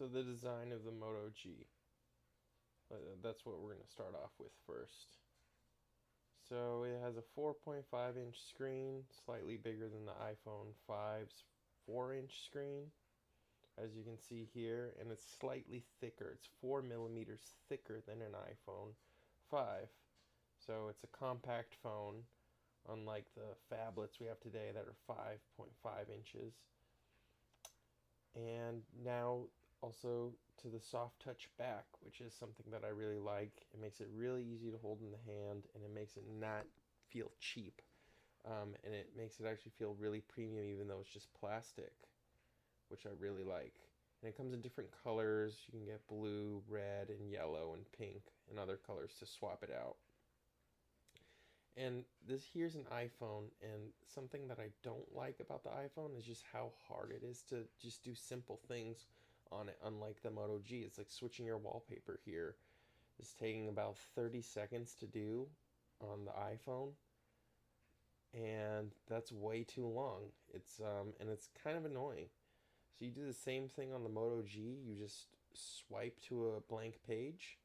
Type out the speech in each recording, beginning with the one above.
So the design of the Moto G. That's what we're going to start off with first. So it has a 4.5-inch screen, slightly bigger than the iPhone 5's 4-inch screen, as you can see here, and it's slightly thicker. It's 4 millimeters thicker than an iPhone 5. So it's a compact phone, unlike the phablets we have today that are 5.5 inches. And now also to the soft touch back, which is something that I really like. It makes it really easy to hold in the hand, and it makes it not feel cheap. And it makes it actually feel really premium, even though it's just plastic, which I really like. And it comes in different colors. You can get blue, red, and yellow, and pink, and other colors to swap it out. And this here's an iPhone, and something that I don't like about the iPhone is just how hard it is to just do simple things on it, unlike the Moto G. It's like switching your wallpaper here. It's taking about 30 seconds to do on the iPhone, and that's way too long. It's kind of annoying. So you do the same thing on the Moto G. You just swipe to a blank page.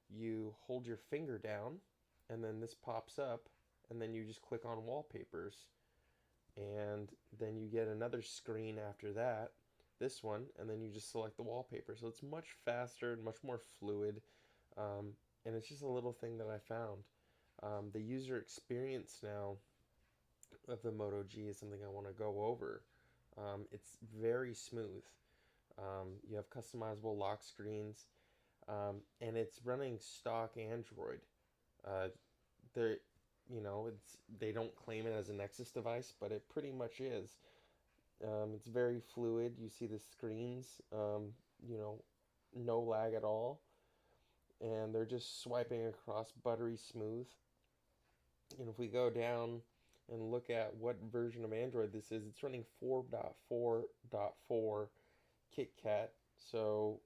You hold your finger down, and then this pops up, and then you just click on wallpapers, and then you get another screen after that, this one, and then you just select the wallpaper. So it's much faster and much more fluid, and it's just a little thing that I found. The user experience now of the Moto G is something I want to go over. It's very smooth. You have customizable lock screens, and it's running stock Android. Uh, they're, they don't claim it as a Nexus device, but it pretty much is. It's very fluid. You see the screens, you know, no lag at all, and they're just swiping across buttery smooth. And if we go down and look at what version of Android this is, it's running 4.4.4 KitKat. So,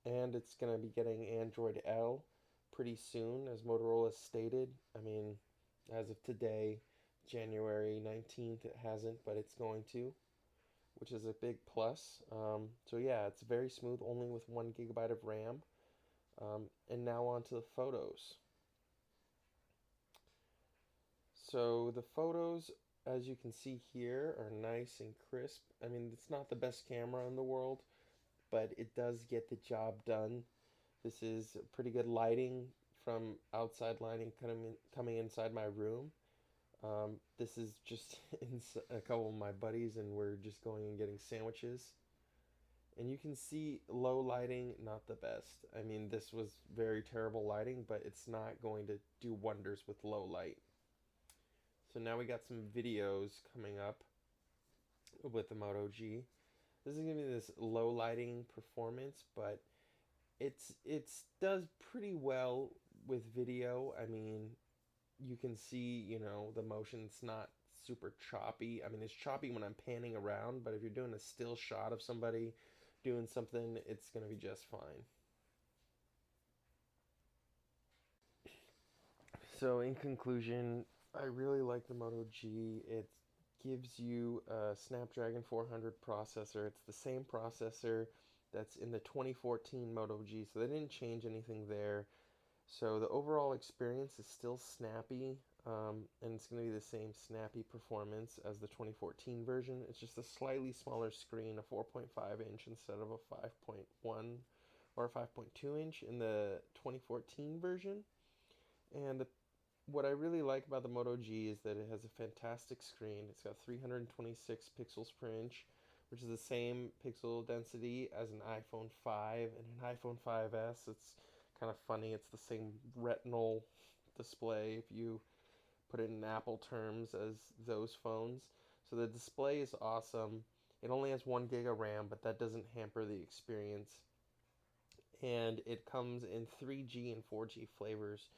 and it's going to be getting Android L pretty soon, as Motorola stated. I mean, as of today, January 19th, it hasn't, but it's going to, which is a big plus. So yeah, it's very smooth, only with 1 GB of RAM. And now on to the photos. So the photos, as you can see here, are nice and crisp. I mean, it's not the best camera in the world, but it does get the job done. This is pretty good lighting from outside lighting coming inside my room. This is just a couple of my buddies, and we're just going and getting sandwiches. And you can see low lighting, not the best. I mean, this was very terrible lighting, but it's not going to do wonders with low light. So now we got some videos coming up with the Moto G. This is going to be this low lighting performance, but it's does pretty well with video. I mean, you can see, the motion. It's not super choppy. I mean, it's choppy when I'm panning around, but if you're doing a still shot of somebody doing something, it's going to be just fine. So in conclusion, I really like the Moto G. It gives you a Snapdragon 400 processor. It's the same processor that's in the 2014 Moto G, so they didn't change anything there. So the overall experience is still snappy, and it's going to be the same snappy performance as the 2014 version. It's just a slightly smaller screen, a 4.5 inch instead of a 5.1 or a 5.2 inch in the 2014 version. And what I really like about the Moto G is that it has a fantastic screen. It's got 326 pixels per inch, which is the same pixel density as an iPhone 5 and an iPhone 5S. It's kind of funny. It's the same retinal display if you put it in Apple terms as those phones. So the display is awesome. It only has 1 gig of RAM, but that doesn't hamper the experience. And it comes in 3G and 4G flavors.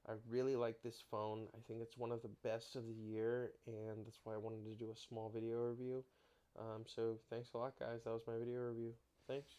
I really like this phone. I think it's one of the best of the year, and that's why I wanted to do a small video review. So thanks a lot, guys. That was my video review. Thanks.